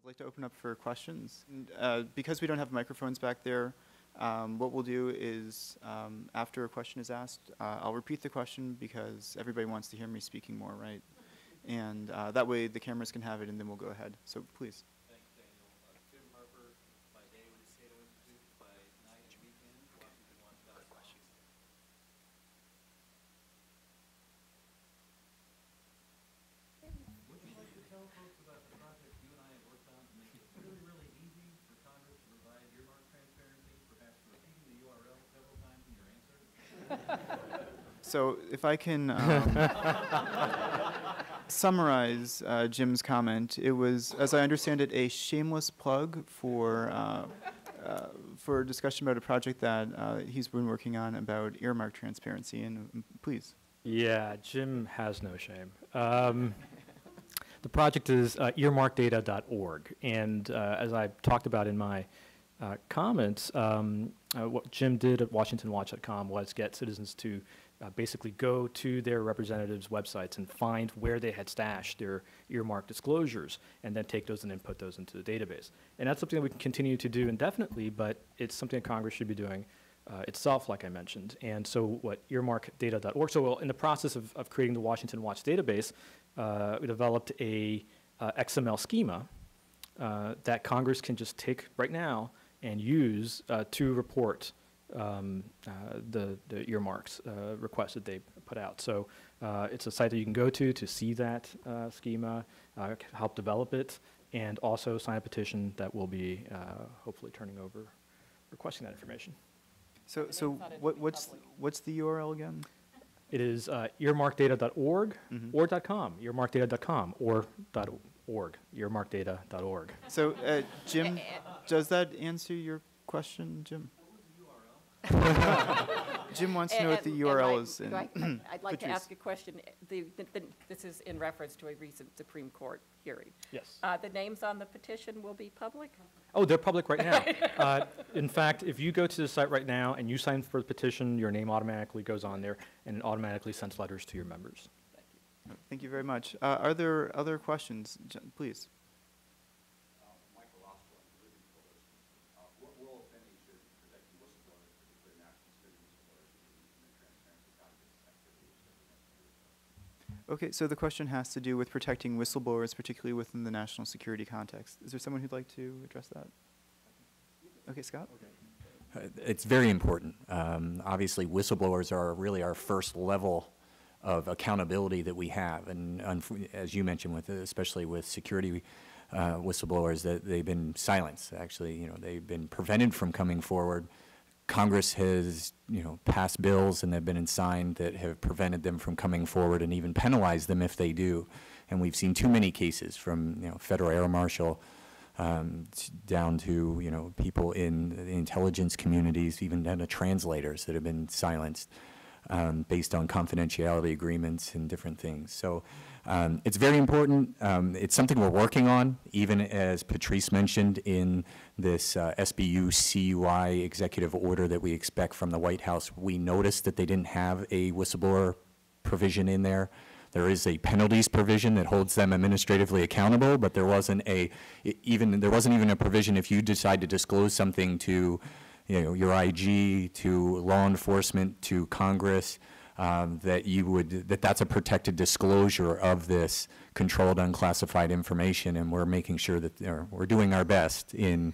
I'd like to open up for questions. And, because we don't have microphones back there, what we'll do is after a question is asked, I'll repeat the question because everybody wants to hear me speaking more, right? And that way the cameras can have it, and then we'll go ahead. So please. Thanks, Daniel. Jim Harper, by day with the Cato Institute, by night and weekend, Washington.com. Would you like to tell folks about the project you and I have worked on to make it really, really easy for Congress to provide earmark transparency, perhaps repeating the URL several times in your answer? So if I can summarize Jim's comment, it was, as I understand it, a shameless plug for a discussion about a project that he's been working on about earmark transparency. And please. Yeah, Jim has no shame. The project is earmarkdata.org, and as I talked about in my comments, what Jim did at WashingtonWatch.com was get citizens to basically go to their representatives' websites and find where they had stashed their earmark disclosures, and then take those and input those into the database. And that's something that we can continue to do indefinitely, but it's something that Congress should be doing itself, like I mentioned. And so what earmarkdata.org, so in the process of creating the Washington Watch database, we developed a XML schema that Congress can just take right now and use to report the earmarks requests that they put out. So it's a site that you can go to see that schema, help develop it, and also sign a petition that will be hopefully turning over, requesting that information. So what's the URL again? It is earmarkdata.org or .com, earmarkdata.com or .org, earmarkdata.org. So Jim, does that answer your question, Jim? Jim wants to know what the URL is. I'd like to ask a question. This is in reference to a recent Supreme Court hearing. Yes. The names on the petition will be public? Oh, they're public right now. In fact, if you go to the site right now and you sign for the petition, your name automatically goes on there, and it automatically sends letters to your members. Thank you. Thank you very much. Are there other questions? Please. What role, if any, should protecting whistleblowers, particularly national security whistleblowers, in the Transparency Caucus activities? Okay, so the question has to do with protecting whistleblowers, particularly within the national security context. Is there someone who'd like to address that? Okay, Scott? It's very important. Obviously, whistleblowers are really our first level of accountability that we have. And as you mentioned, especially with security whistleblowers, that they've been silenced. Actually, they've been prevented from coming forward. Congress has, passed bills and they've been signed that have prevented them from coming forward and even penalized them if they do. And we've seen too many cases from, federal air marshal down to, people in the intelligence communities, even down to translators that have been silenced based on confidentiality agreements and different things. So it's very important. It's something we're working on, even as Patrice mentioned in this SBU CUI executive order that we expect from the White House. We noticed that they didn't have a whistleblower provision in there. There is a penalties provision that holds them administratively accountable, but there wasn't even a provision if you decide to disclose something to your IG, to law enforcement, to Congress, that's a protected disclosure of this controlled unclassified information, and we're making sure that we're doing our best in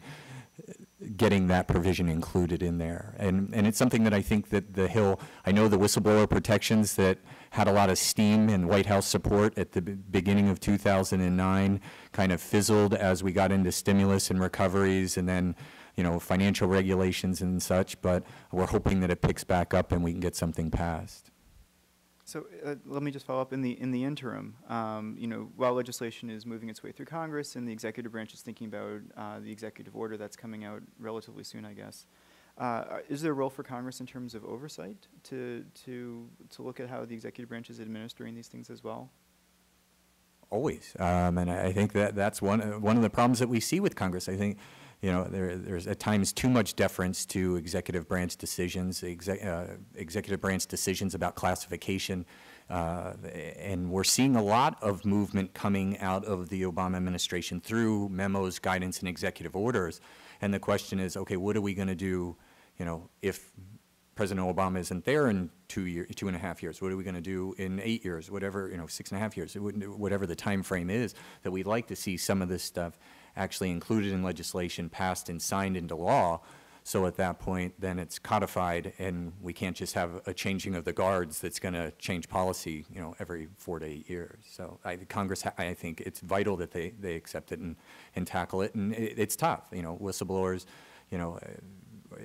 getting that provision included in there. And it's something that I think that the Hill, I know the whistleblower protections that had a lot of steam and White House support at the beginning of 2009 kind of fizzled as we got into stimulus and recoveries and then financial regulations and such, but we're hoping that it picks back up and we can get something passed. So let me just follow up. In the interim, while legislation is moving its way through Congress and the executive branch is thinking about the executive order that's coming out relatively soon, I guess, is there a role for Congress in terms of oversight to look at how the executive branch is administering these things as well? Always, and I think that's one of the problems that we see with Congress. I think. There's at times too much deference to executive branch decisions, executive branch decisions about classification, And we're seeing a lot of movement coming out of the Obama administration through memos, guidance, and executive orders. And the question is, okay, what are we going to do, you know, if President Obama isn't there in 2.5 years? What are we going to do in 8 years? Whatever, you know, 6.5 years, whatever the time frame is, that we'd like to see some of this stuff actually included in legislation, passed and signed into law. So at that point, then it's codified, and we can't just have a changing of the guards that's going to change policy, you know, every 4 to 8 years. So Congress, I think it's vital that they accept it and tackle it. And it's tough, you know, whistleblowers, you know,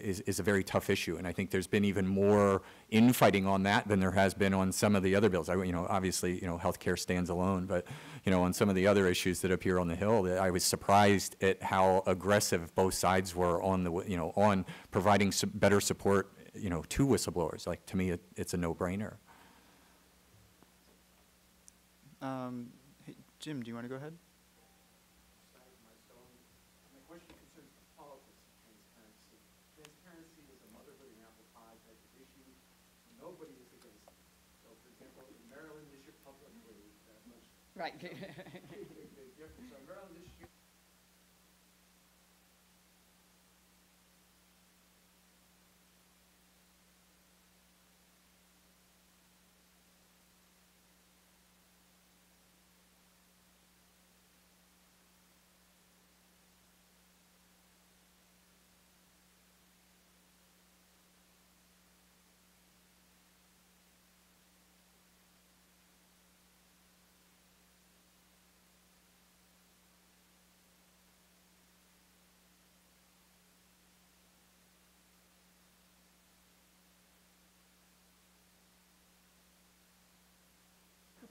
is a very tough issue. And I think there's been even more infighting on that than there has been on some of the other bills. You know, obviously, you know, healthcare stands alone, but, you know, on some of the other issues that appear on the Hill, I was surprised at how aggressive both sides were on the, you know, on providing better support, you know, to whistleblowers. Like, to me, it's a no-brainer. Hey, Jim, do you want to go ahead? My question concerns the politics of transparency. Transparency is a motherhood and apple pie type of issue. Nobody is against it. So, for example, in Maryland, this year publicly, that much Right. big difference. So, Maryland this year.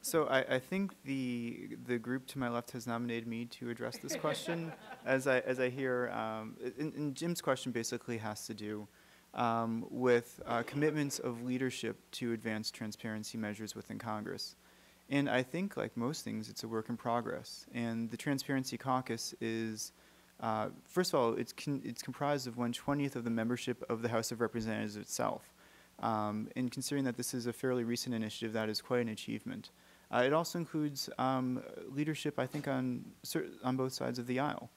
So I think the group to my left has nominated me to address this question. as I hear, and Jim's question basically has to do with commitments of leadership to advance transparency measures within Congress. And I think, like most things, it's a work in progress. And the Transparency Caucus is, first of all, it's comprised of 1/20th of the membership of the House of Representatives itself. And considering that this is a fairly recent initiative, that is quite an achievement. It also includes leadership, I think, on both sides of the aisle.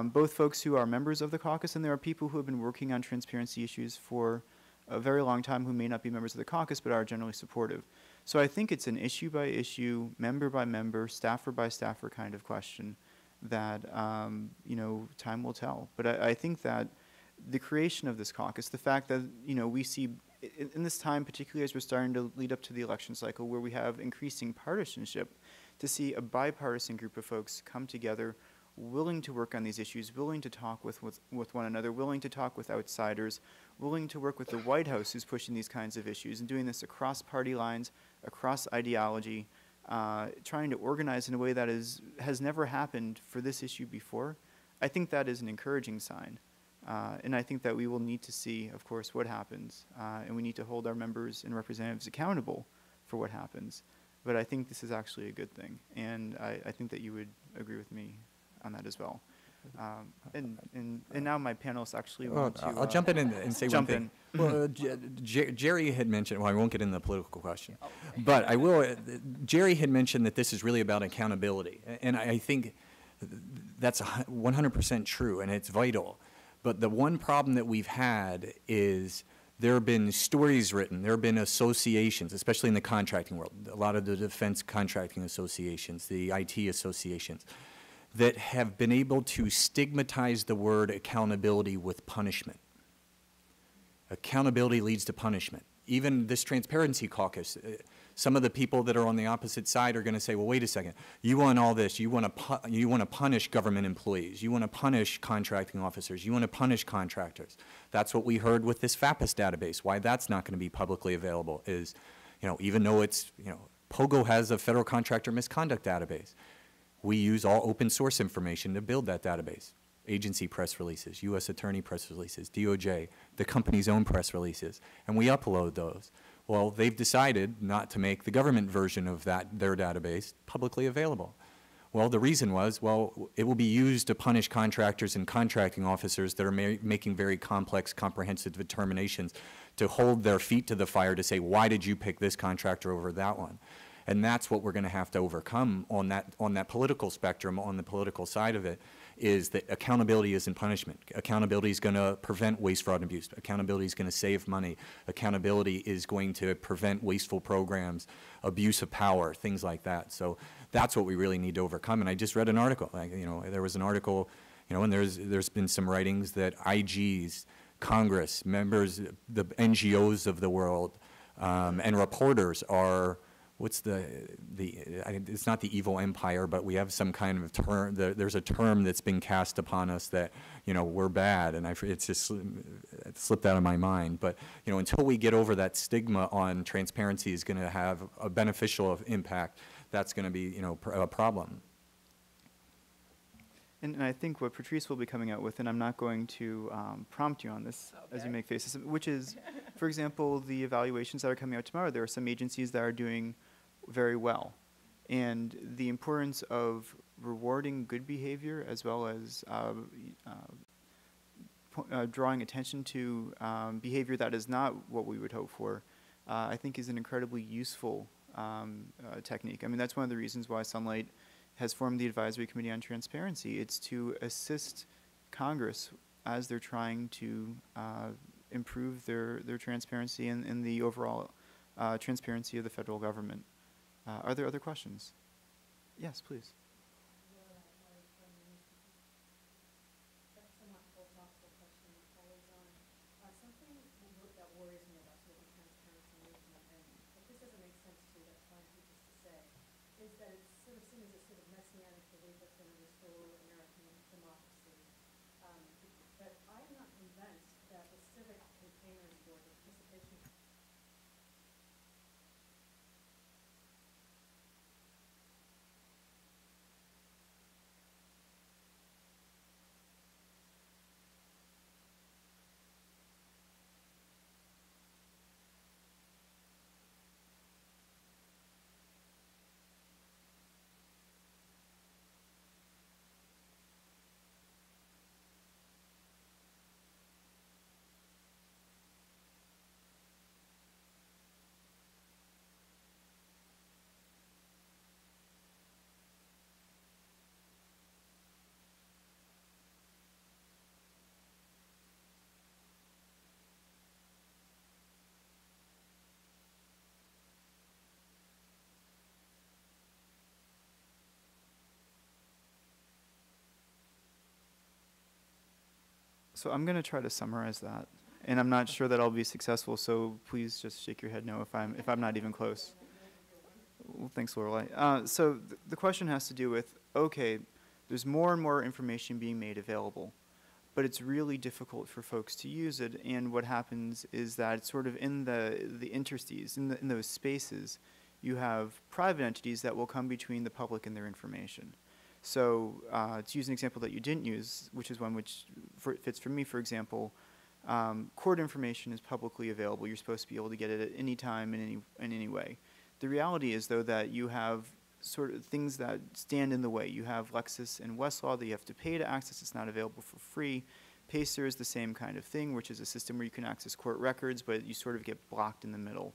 Both folks who are members of the caucus, and there are people who have been working on transparency issues for a very long time who may not be members of the caucus but are generally supportive. So I think it's an issue by issue, member by member, staffer by staffer kind of question that, you know, time will tell. But I think that the creation of this caucus, the fact that, you know, we see in this time, particularly as we're starting to lead up to the election cycle where we have increasing partisanship, to see a bipartisan group of folks come together, willing to work on these issues, willing to talk with one another, willing to talk with outsiders, willing to work with the White House who's pushing these kinds of issues and doing this across party lines, across ideology, trying to organize in a way that has never happened for this issue before. I think that is an encouraging sign. And I think that we will need to see, of course, what happens. And we need to hold our members and representatives accountable for what happens. But I think this is actually a good thing. And I think that you would agree with me on that as well. And now my panelists actually want to... I'll jump in and say one thing. Well, Jerry had mentioned, well, I won't get into the political question, but I will. Jerry had mentioned that this is really about accountability. And I think that's 100% true, and it's vital. But the one problem that we've had is there have been stories written, there have been associations, especially in the contracting world, a lot of the defense contracting associations, the IT associations, that have been able to stigmatize the word accountability with punishment. Accountability leads to punishment. Even this Transparency Caucus, some of the people that are on the opposite side are going to say, well, wait a second, you want all this, you want to punish government employees, you want to punish contracting officers, you want to punish contractors. That's what we heard with this FAPIS database. Why that's not going to be publicly available is, you know, even though it's, you know, POGO has a federal contractor misconduct database. We use all open source information to build that database. Agency press releases, U.S. Attorney press releases, DOJ, the company's own press releases, and we upload those. Well, they've decided not to make the government version of their database publicly available. Well, the reason was, well, it will be used to punish contractors and contracting officers that are making very complex, comprehensive determinations, to hold their feet to the fire to say, why did you pick this contractor over that one? And that's what we're going to have to overcome on that political spectrum, on the political side of it, is that accountability isn't punishment. Accountability is going to prevent waste, fraud, and abuse. Accountability is going to save money. Accountability is going to prevent wasteful programs, abuse of power, things like that. So that's what we really need to overcome. And I just read an article. There was an article, and there's been some writings that IGs, Congress, members, the NGOs of the world, and reporters are, it's not the evil empire, but we have some kind of term, there's a term that's been cast upon us that, we're bad, and it's just it slipped out of my mind. But, until we get over that stigma on transparency is going to have a beneficial impact, that's going to be, a problem. And I think what Patrice will be coming out with, and I'm not going to prompt you on this as you make faces, which is, for example, the evaluations that are coming out tomorrow. There are some agencies that are doing very well. And the importance of rewarding good behavior as well as drawing attention to behavior that is not what we would hope for, I think is an incredibly useful technique. I mean, that's one of the reasons why Sunlight has formed the Advisory Committee on Transparency. It's to assist Congress as they're trying to improve their transparency and the overall transparency of the federal government. Are there other questions? Yes, please. So I'm going to try to summarize that, and I'm not sure that I'll be successful. So please just shake your head no if I'm not even close. Well, thanks, Lorelei. So the question has to do with, okay, there's more and more information being made available, but it's really difficult for folks to use it. And what happens is that it's sort of in the interstices, in those spaces, you have private entities that will come between the public and their information. So to use an example that you didn't use, which is one which fits for me, for example, court information is publicly available. You're supposed to be able to get it at any time in any way. The reality is, though, that you have sort of things that stand in the way. You have Lexis and Westlaw that you have to pay to access. It's not available for free. Pacer is the same kind of thing, which is a system where you can access court records, but you sort of get blocked in the middle.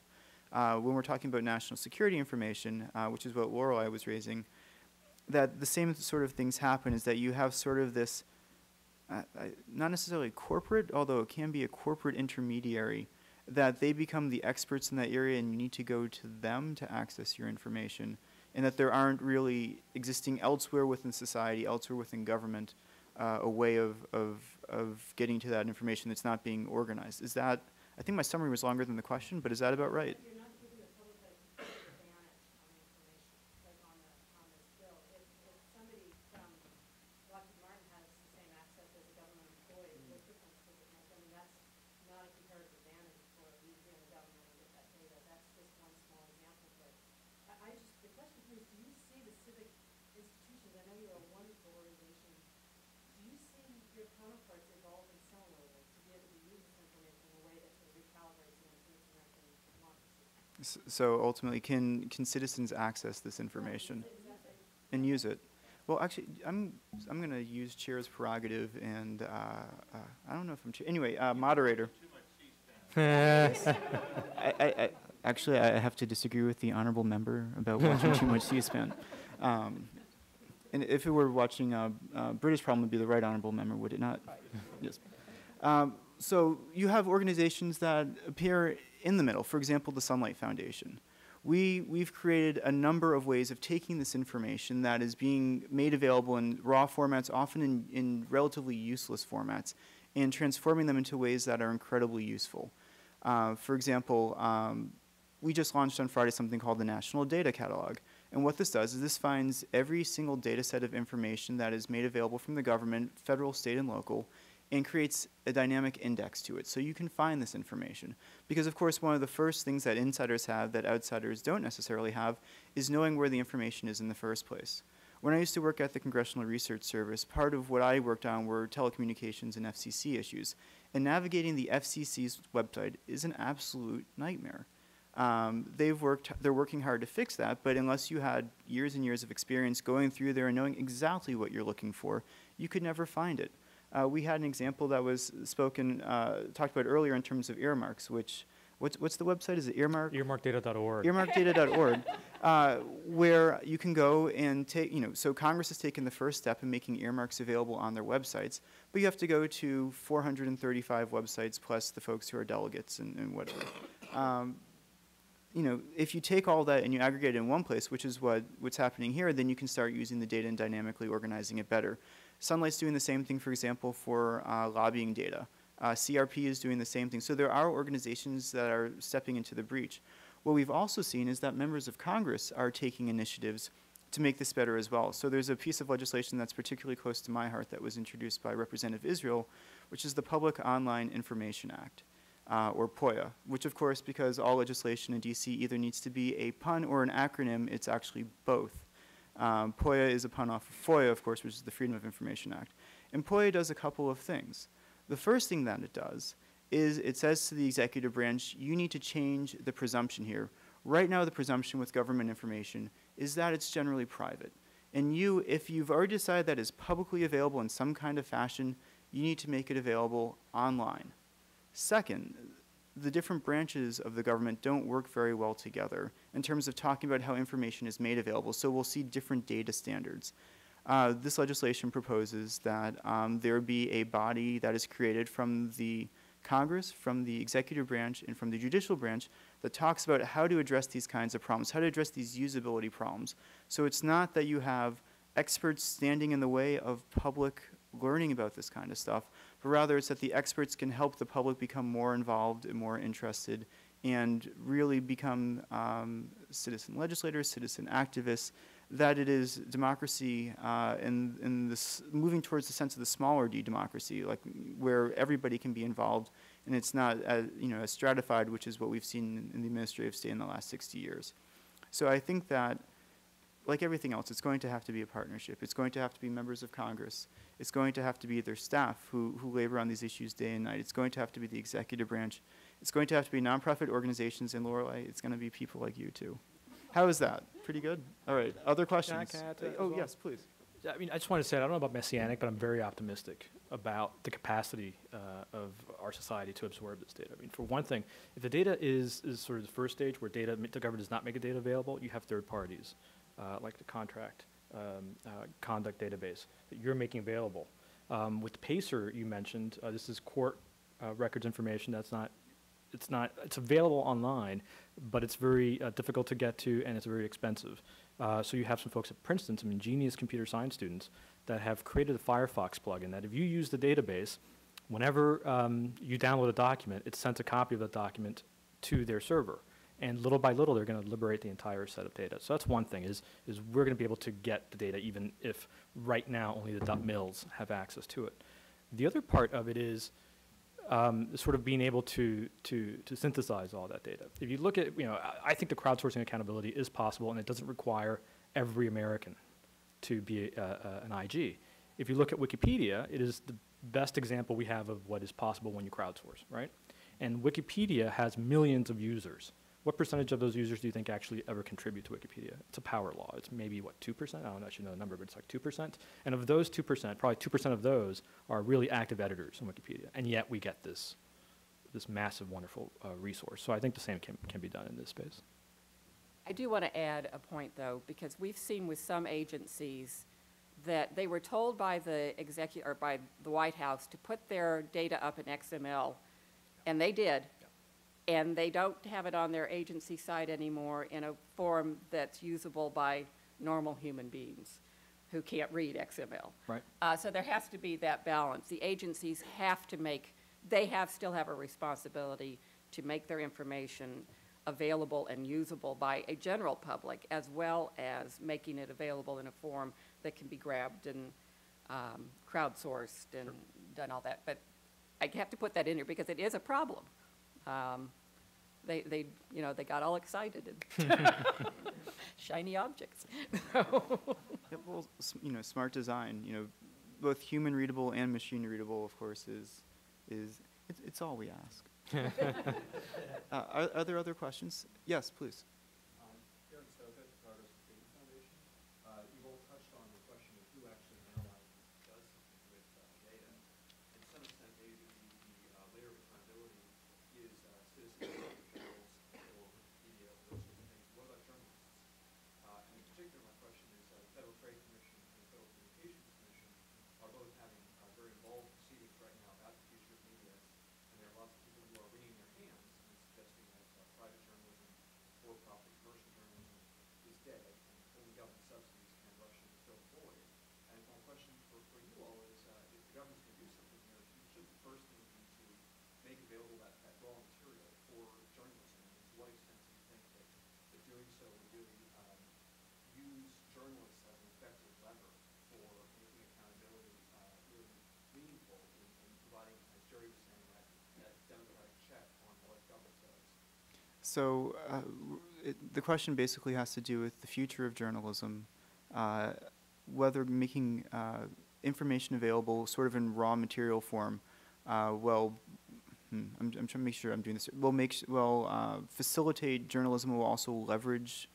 When we're talking about national security information, which is what Lorelei was raising, that the same sort of things happen is that you have sort of this, not necessarily corporate, although it can be a corporate intermediary, that they become the experts in that area and you need to go to them to access your information, and that there aren't really existing elsewhere within society, elsewhere within government, a way of getting to that information that's not being organized. Is that, I think my summary was longer than the question, but is that about right? So ultimately, can citizens access this information and use it? Well, actually, I'm going to use chair's prerogative, and I don't know if I'm anyway. Moderator. Actually, I have to disagree with the honorable member about watching too much C-SPAN. And if it were watching British Problem, would be the right honorable member, would it not? Yes. So you have organizations that appear in the middle. For example, the Sunlight Foundation. We've created a number of ways of taking this information that is being made available in raw formats, often in relatively useless formats, and transforming them into ways that are incredibly useful. For example, we just launched on Friday something called the National Data Catalog. And what this does is this finds every single data set of information that is made available from the government, federal, state, and local, and creates a dynamic index to it so you can find this information. Because of course one of the first things that insiders have that outsiders don't necessarily have is knowing where the information is in the first place. When I used to work at the Congressional Research Service, part of what I worked on were telecommunications and FCC issues. And navigating the FCC's website is an absolute nightmare. They're working hard to fix that, but unless you had years and years of experience going through there and knowing exactly what you're looking for, you could never find it. We had an example that was talked about earlier in terms of earmarks, which, what's the website? Is it earmark? Earmarkdata.org. Earmarkdata.org, where you can go and take, so Congress has taken the first step in making earmarks available on their websites, but you have to go to 435 websites plus the folks who are delegates and whatever. If you take all that and you aggregate it in one place, which is what's happening here, then you can start using the data and dynamically organizing it better. Sunlight's doing the same thing, for example, for lobbying data. CRP is doing the same thing. So there are organizations that are stepping into the breach. What we've also seen is that members of Congress are taking initiatives to make this better as well. So there's a piece of legislation that's particularly close to my heart that was introduced by Representative Israel, which is the Public Online Information Act. Or POIA, which of course, because all legislation in DC either needs to be a pun or an acronym, it's actually both. POIA is a pun off of FOIA, of course, which is the Freedom of Information Act. And POIA does a couple of things. The first thing that it does is it says to the executive branch, you need to change the presumption here. Right now, the presumption with government information is that it's generally private. And if you've already decided that it's publicly available in some kind of fashion, you need to make it available online. Second, the different branches of the government don't work very well together in terms of talking about how information is made available, so we'll see different data standards. This legislation proposes that there be a body that is created from the Congress, from the executive branch, and from the judicial branch that talks about how to address these kinds of problems, how to address these usability problems. So it's not that you have experts standing in the way of public learning about this kind of stuff, but rather it's that the experts can help the public become more involved and more interested and really become citizen legislators, citizen activists, that it is democracy in this moving towards the sense of the smaller D democracy, like where everybody can be involved and it's not as stratified, which is what we've seen in the administrative state in the last 60 years. So I think that, like everything else, it's going to have to be a partnership. It's going to have to be members of Congress. It's going to have to be their staff who labor on these issues day and night. It's going to have to be the executive branch. It's going to have to be nonprofit organizations in Lorelei. It's going to be people like you too. How is that? Pretty good? All right. Other questions? Can I add to that as Oh, well? yes, please. I mean, I just want to say, I don't know about messianic, but I'm very optimistic about the capacity of our society to absorb this data. I mean, for one thing, if the data is sort of the first stage where the government does not make a data available, you have third parties, like the contract conduct database that you're making available. With the PACER you mentioned, this is court records information it's available online, but it's very difficult to get to and it's very expensive. So you have some folks at Princeton, some ingenious computer science students that have created a Firefox plugin that if you use the database, whenever you download a document, it sends a copy of the document to their server. And little by little, they're going to liberate the entire set of data. So that's one thing, is we're going to be able to get the data even if right now only the .mils have access to it. The other part of it is sort of being able to synthesize all that data. If you look at, I think the crowdsourcing accountability is possible, and it doesn't require every American to be an IG. If you look at Wikipedia, it is the best example we have of what is possible when you crowdsource, right? And Wikipedia has millions of users what percentage of those users do you think actually ever contribute to Wikipedia? It's a power law. It's maybe, what, 2%? I don't actually know the number, but it's like 2%. And of those 2%, probably 2% of those are really active editors in Wikipedia. And yet we get this massive, wonderful resource. So I think the same can be done in this space. I do want to add a point, though, because we've seen with some agencies that they were told by the or by the White House to put their data up in XML, and they did, and they don't have it on their agency site anymore in a form that's usable by normal human beings who can't read XML. Right. So there has to be that balance. The agencies have to still have a responsibility to make their information available and usable by a general public, as well as making it available in a form that can be grabbed and crowdsourced and done all that. But I have to put that in here because it is a problem. They got all excited and shiny objects. Yeah, well, smart design, both human readable and machine readable, of course, it's all we ask. Are there other questions? Yes, please. Darrel Souder, Progress and Freedom Foundation. You've all touched on the question of who actually analyzes and does something with data. To some extent, maybe the layer of accountability is citizens, journals, or Wikipedia, or those sorts of things. What about journalists? And in particular, my question is the Federal Trade Commission and the Federal Communications Commission are both having very involved proceedings right now about the future of media. And there are lots of people who are wringing their hands and suggesting that private journalism, for-profit commercial journalism is dead, and only government subsidies can rush in to fill the void. And my question for you all is, if the government's going to do something here, should the first thing be to make available that raw material for journalism? And to what extent do you think that doing so would really use journalists as an effective lever for making accountability really meaningful in providing, as Jerry was saying, that democratic check on what government does? So the question basically has to do with the future of journalism, whether making information available sort of in raw material form, I'm trying to make sure I'm doing this. Will facilitate journalism, will also leverage,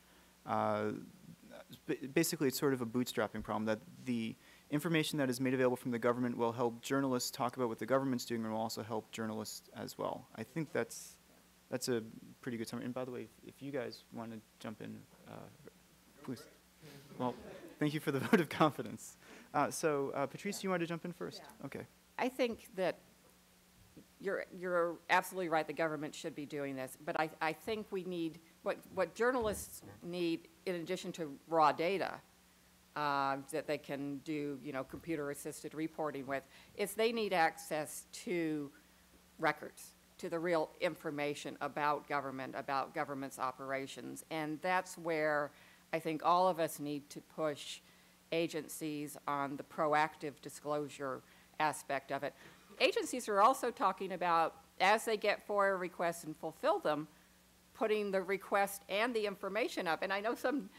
basically it's sort of a bootstrapping problem, that the information that is made available from the government will help journalists talk about what the government's doing and will also help journalists as well. I think that's a pretty good summary. And by the way, if you guys want to jump in, please. Well, thank you for the vote of confidence. So Patrice, you want to jump in first? Yeah. Okay. I think that you're absolutely right. The government should be doing this, but I think we need what journalists need in addition to raw data that they can do, computer-assisted reporting with, is they need access to records, to the real information about government, about government's operations, and that's where I think all of us need to push agencies on the proactive disclosure aspect of it. Agencies are also talking about, as they get FOIA requests and fulfill them, putting the request and the information up. And I know some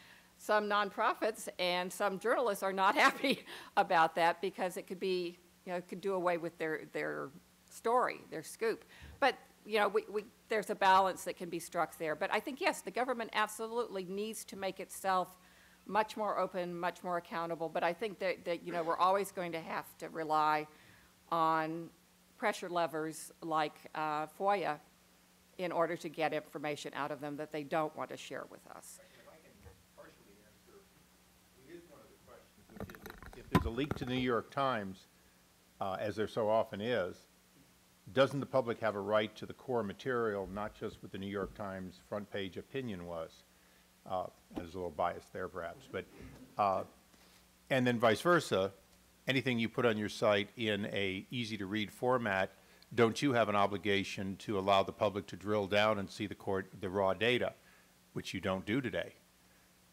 nonprofits and some journalists are not happy about that because it could be, it could do away with their story, their scoop. But, there's a balance that can be struck there. But I think, yes, the government absolutely needs to make itself much more open, much more accountable. But I think that we're always going to have to rely on pressure levers like FOIA in order to get information out of them that they don't want to share with us. If I can partially answer, it is one of the questions, which is if there's a leak to the New York Times, as there so often is, doesn't the public have a right to the core material, not just what the New York Times front page opinion was? There's a little bias there perhaps, but, and then vice versa, anything you put on your site in a easy to read format, don't you have an obligation to allow the public to drill down and see the raw data, which you don't do today?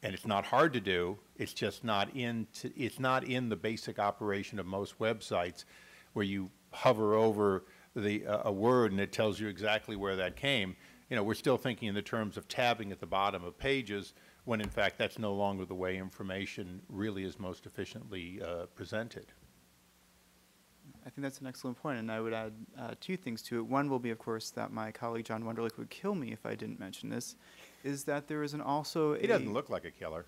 And it's not hard to do, it's just not it's not in the basic operation of most websites where you hover over a word and it tells you exactly where that came. We're still thinking in the terms of tabbing at the bottom of pages when in fact that's no longer the way information really is most efficiently presented. I think that's an excellent point, and I would add two things to it. One will be, of course, that my colleague John Wunderlich would kill me if I didn't mention this, is that there is also He doesn't look like a killer.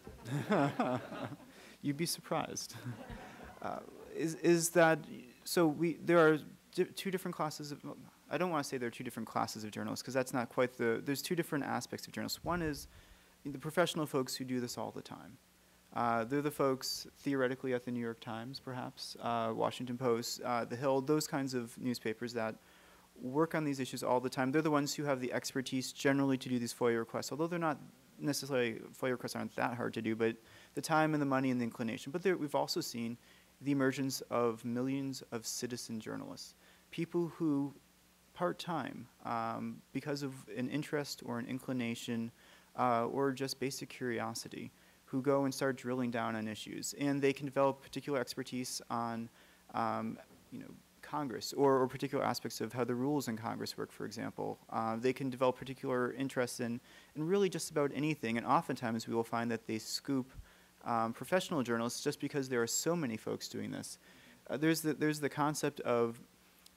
You'd be surprised. Is that, so there are two different classes of, I don't want to say there are two different classes of journalists, because that's not quite there's two different aspects of journalists. One is the professional folks who do this all the time. They're the folks theoretically at the New York Times, perhaps, Washington Post, The Hill, those kinds of newspapers that work on these issues all the time. They're the ones who have the expertise generally to do these FOIA requests, although they're not necessarily, FOIA requests aren't that hard to do, but the time and the money and the inclination. But we've also seen the emergence of millions of citizen journalists, people who part-time, because of an interest or an inclination or just basic curiosity, who go and start drilling down on issues, and they can develop particular expertise on, Congress or particular aspects of how the rules in Congress work, for example. They can develop particular interests in really just about anything, and oftentimes we will find that they scoop professional journalists just because there are so many folks doing this. There's the concept of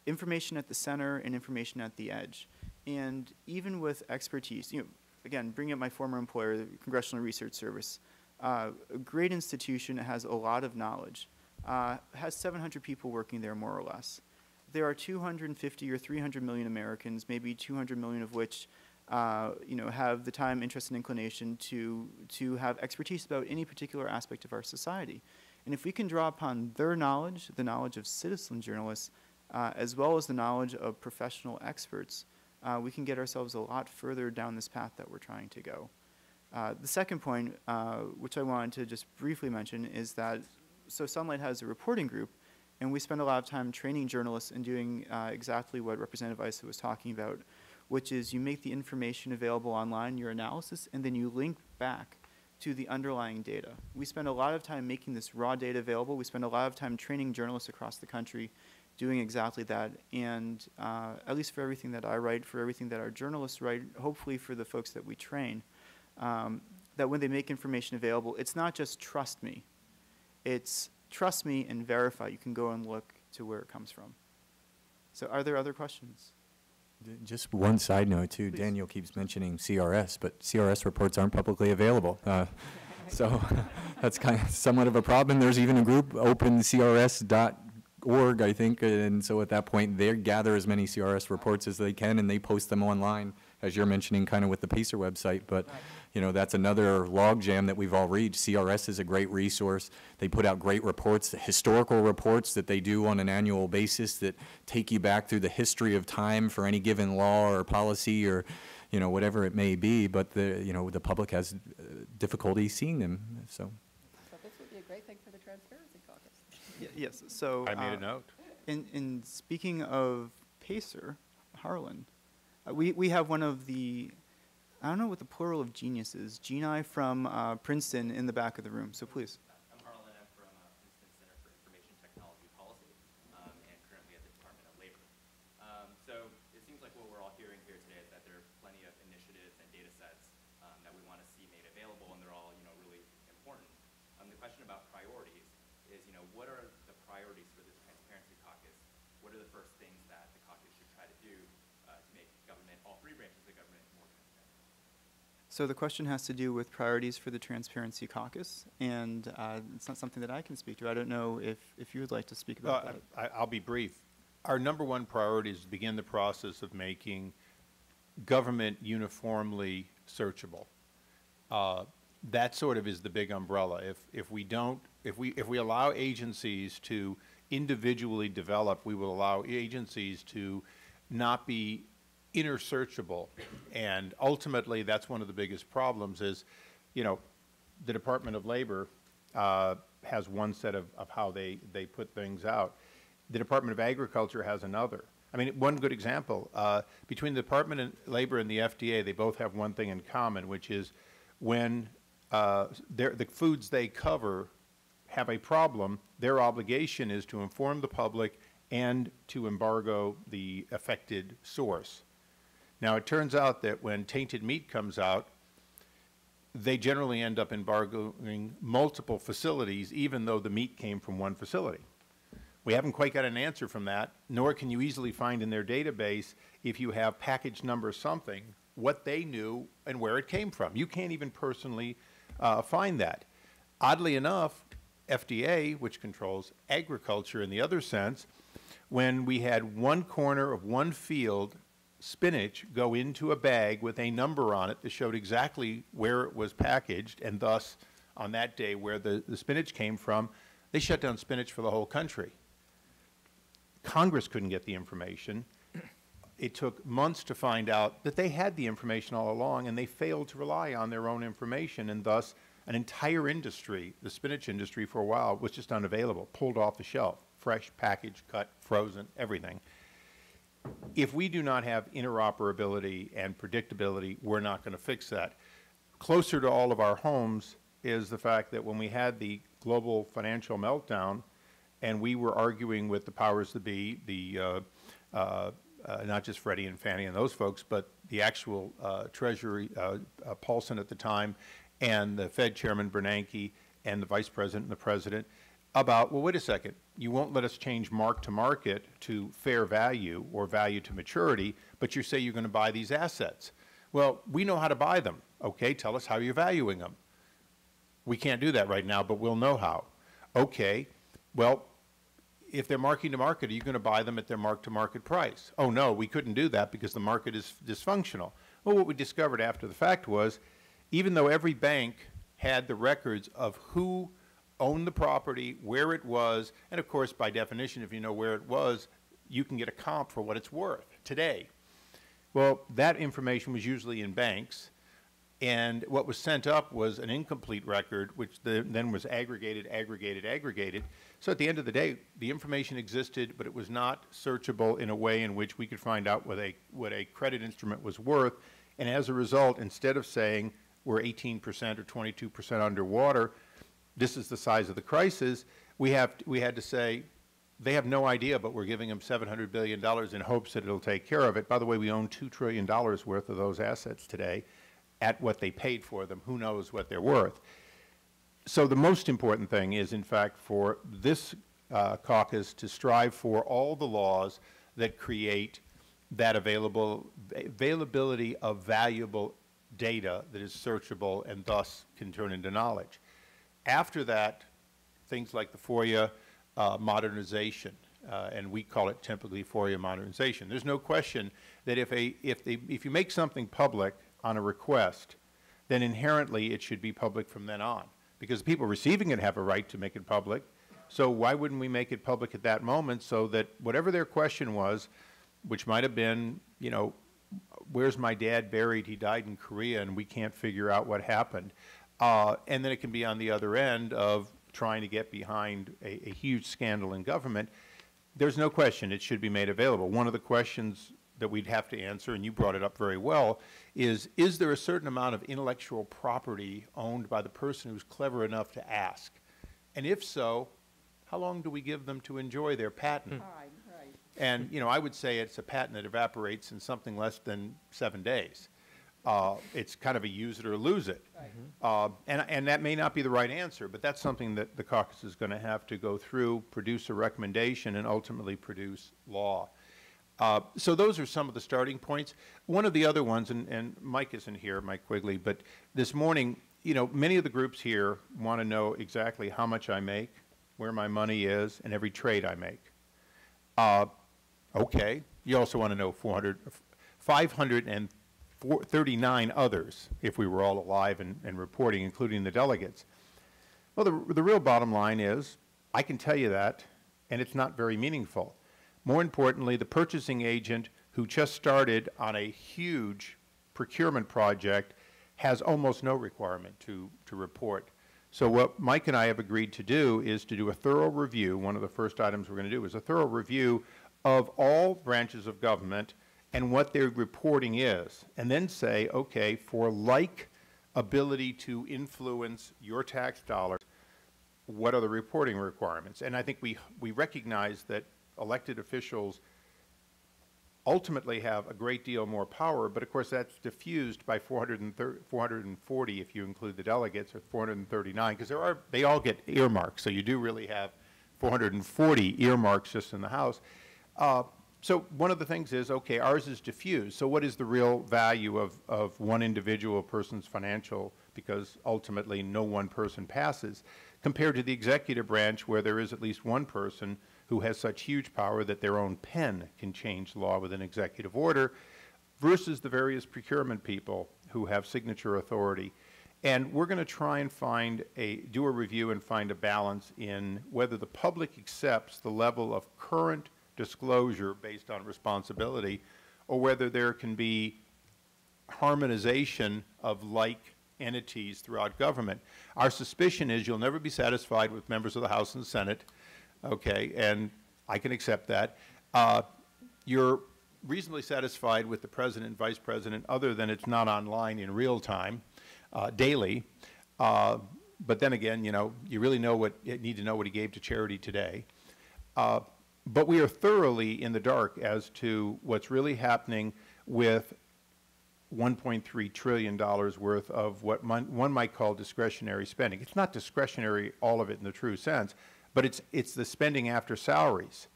information at the center and information at the edge, and even with expertise, again, bringing up my former employer, the Congressional Research Service. A great institution that has a lot of knowledge, has 700 people working there more or less. There are 250 or 300 million Americans, maybe 200 million of which have the time, interest, and inclination to have expertise about any particular aspect of our society. And if we can draw upon their knowledge, the knowledge of citizen journalists, as well as the knowledge of professional experts, we can get ourselves a lot further down this path that we're trying to go. The second point, which I wanted to just briefly mention, is that Sunlight has a reporting group, and we spend a lot of time training journalists and doing exactly what Representative Issa was talking about, which is you make the information available online, your analysis, and then you link back to the underlying data. We spend a lot of time making this raw data available. We spend a lot of time training journalists across the country doing exactly that, and at least for everything that I write, for everything that our journalists write, hopefully for the folks that we train, that when they make information available, it's not just trust me. It's trust me and verify. You can go and look to where it comes from. So are there other questions? Just one side note, too. Please. Daniel keeps mentioning CRS, but CRS reports aren't publicly available. So that's kind of somewhat of a problem. There's even a group, opencrs.org, I think, and so at that point, they gather as many CRS reports as they can, and they post them online, as you're mentioning, kind of with the PACER website. But that's another log jam that we've all reached. CRS is a great resource. They put out great reports, historical reports that they do on an annual basis that take you back through the history of time for any given law or policy or, whatever it may be. But the public has difficulty seeing them. So this would be a great thing for the Transparency Caucus. Yes. So I made a note. In speaking of PACER, Harlan, we have one of the, I don't know what the plural of genius is, Geni from Princeton in the back of the room, so please. I'm Harlan. I'm from Princeton Center for Information Technology Policy and currently at the Department of Labor. So it seems like what we're all hearing here today is that there are plenty of initiatives and data sets that we want to see made available, and they're all really important. The question about priorities is, what are the priorities for the Transparency Caucus? What are the first things that the caucus should try to do to make government, all three branches of government, more transparent? So the question has to do with priorities for the Transparency Caucus, and it's not something that I can speak to. I don't know if you would like to speak about that. I'll be brief. Our number one priority is to begin the process of making government uniformly searchable. That sort of is the big umbrella. If we allow agencies to individually develop, we will allow agencies to not be inner searchable, and ultimately that's one of the biggest problems is, the Department of Labor has one set of how they put things out. The Department of Agriculture has another. I mean, one good example, between the Department of Labor and the FDA, they both have one thing in common, which is when the foods they cover have a problem, their obligation is to inform the public and to embargo the affected source. Now, it turns out that when tainted meat comes out, they generally end up embargoing multiple facilities, even though the meat came from one facility. We haven't quite got an answer from that, nor can you easily find in their database, if you have package number something, what they knew and where it came from. You can't even personally find that. Oddly enough, FDA, which controls agriculture in the other sense, when we had one corner of one field spinach go into a bag with a number on it that showed exactly where it was packaged, and thus on that day where the spinach came from, they shut down spinach for the whole country. Congress couldn't get the information. It took months to find out that they had the information all along, and they failed to rely on their own information, and thus an entire industry, the spinach industry for a while, was just unavailable, pulled off the shelf, fresh, packaged, cut, frozen, everything. If we do not have interoperability and predictability, we're not going to fix that. Closer to all of our homes is the fact that when we had the global financial meltdown and we were arguing with the powers that be, not just Freddie and Fannie and those folks, but the actual Treasury, Paulson at the time, and the Fed Chairman Bernanke, and the Vice President and the President, about, well, wait a second, you won't let us change mark to market to fair value or value to maturity, but you say you're going to buy these assets. Well, we know how to buy them. Okay, tell us how you're valuing them. We can't do that right now, but we'll know how. Okay, well, if they're marking to market, are you going to buy them at their mark to market price? Oh, no, we couldn't do that because the market is dysfunctional. Well, what we discovered after the fact was, even though every bank had the records of who owned the property, where it was, and of course, by definition, if you know where it was, you can get a comp for what it's worth today. Well, that information was usually in banks, and what was sent up was an incomplete record, which then was aggregated. So at the end of the day, the information existed, but it was not searchable in a way in which we could find out what a credit instrument was worth, and as a result, instead of saying we're 18% or 22% underwater, this is the size of the crisis, we had to say, they have no idea, but we're giving them $700 billion in hopes that it'll take care of it. By the way, we own $2 trillion worth of those assets today at what they paid for them. Who knows what they're worth? So the most important thing is, in fact, for this caucus to strive for all the laws that create that availability of valuable data that is searchable and thus can turn into knowledge. After that, things like the FOIA modernization, and we call it typically FOIA modernization. There's no question that if you make something public on a request, then inherently it should be public from then on, because the people receiving it have a right to make it public. So why wouldn't we make it public at that moment so that whatever their question was, which might have been, you know, where's my dad buried? He died in Korea and we can't figure out what happened. And then it can be on the other end of trying to get behind a huge scandal in government. There's no question it should be made available. One of the questions that we'd have to answer, and you brought it up very well, is there a certain amount of intellectual property owned by the person who's clever enough to ask? And if so, how long do we give them to enjoy their patent? Right. And, you know, I would say it's a patent that evaporates in something less than 7 days. It's kind of a use it or lose it. Right. And that may not be the right answer, but that's something that the caucus is going to have to go through, produce a recommendation, and ultimately produce law. So those are some of the starting points. One of the other ones, and Mike isn't here, Mike Quigley, but this morning, you know, many of the groups here want to know exactly how much I make, where my money is, and every trade I make. Okay. You also want to know 539 others, if we were all alive and reporting, including the delegates. Well, the real bottom line is, I can tell you that, and it's not very meaningful. More importantly, the purchasing agent who just started on a huge procurement project has almost no requirement to report. So what Mike and I have agreed to do is to do a thorough review. One of the first items we're going to do is a thorough review of all branches of government and what their reporting is, and then say, okay, for like ability to influence your tax dollars, what are the reporting requirements? And I think we recognize that elected officials ultimately have a great deal more power, but of course that's diffused by 440 if you include the delegates, or 439, because they all get earmarks, so you do really have 440 earmarks just in the House. So one of the things is, okay, ours is diffused. So what is the real value of one individual person's financial, because ultimately no one person passes, compared to the executive branch where there is at least one person who has such huge power that their own pen can change law with an executive order, versus the various procurement people who have signature authority. And we're going to try and do a review and find a balance in whether the public accepts the level of current disclosure based on responsibility, or whether there can be harmonization of like entities throughout government. Our suspicion is you'll never be satisfied with members of the House and Senate, okay, and I can accept that. You're reasonably satisfied with the President and Vice President, other than it's not online in real time, daily. But then again, you know, you really need to know what he gave to charity today. But we are thoroughly in the dark as to what's really happening with $1.3 trillion worth of what one might call discretionary spending. It's not discretionary, all of it in the true sense, but it's the spending after salaries.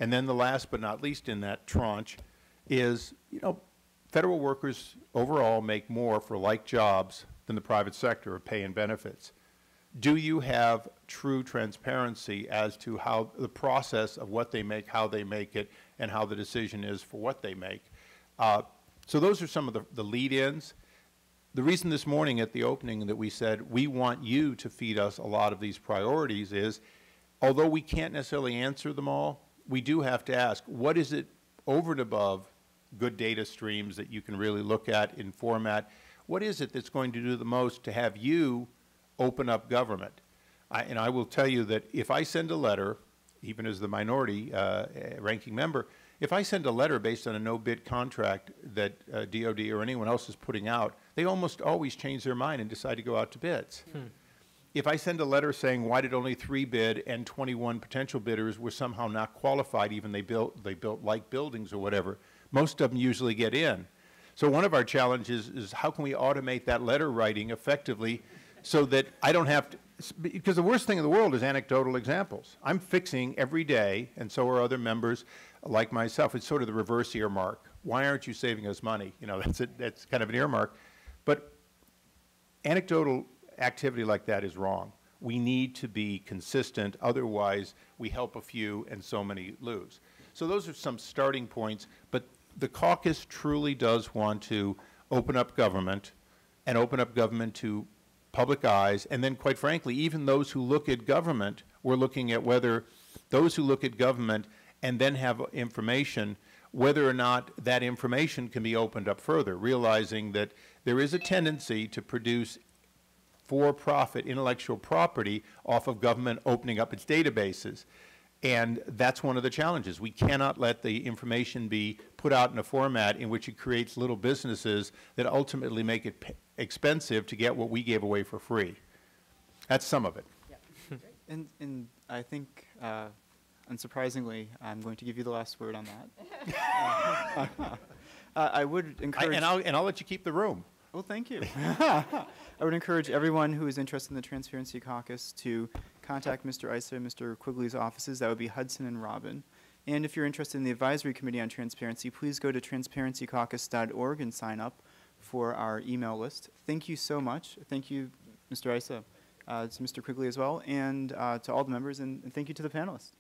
And then the last but not least in that tranche is, you know, federal workers overall make more for like jobs than the private sector of pay and benefits. Do you have true transparency as to how the process of what they make, how they make it, and how the decision is for what they make? So those are some of the lead-ins. The reason this morning at the opening that we said we want you to feed us a lot of these priorities is, although we can't necessarily answer them all, we do have to ask, what is it over and above good data streams that you can really look at in format? What is it that's going to do the most to have you open up government? And I will tell you that if I send a letter, even as the minority ranking member, if I send a letter based on a no-bid contract that DOD or anyone else is putting out, they almost always change their mind and decide to go out to bids. If I send a letter saying why did only 3 bid and 21 potential bidders were somehow not qualified, even they built like buildings or whatever, most of them usually get in. So one of our challenges is how can we automate that letter writing effectively so that I don't have to, because the worst thing in the world is anecdotal examples. I'm fixing every day, and so are other members like myself. It's sort of the reverse earmark. Why aren't you saving us money? You know, that's kind of an earmark. But anecdotal activity like that is wrong. We need to be consistent, otherwise we help a few and so many lose. So those are some starting points, but the caucus truly does want to open up government and open up government to public eyes, and then quite frankly, even those who look at government, we're looking at whether those who look at government and then have information, whether or not that information can be opened up further, realizing that there is a tendency to produce for-profit intellectual property off of government opening up its databases. And that's one of the challenges. We cannot let the information be put out in a format in which it creates little businesses that ultimately make it expensive to get what we gave away for free. That's some of it. Yeah. And I think, unsurprisingly, I'm going to give you the last word on that. I would encourage... And I'll let you keep the room. Well, thank you. I would encourage everyone who is interested in the Transparency Caucus to contact Mr. Issa and Mr. Quigley's offices. That would be Hudson and Robin. And if you're interested in the Advisory Committee on Transparency, please go to transparencycaucus.org and sign up for our email list. Thank you so much. Thank you, Mr. Issa, to Mr. Quigley as well, and to all the members, and thank you to the panelists.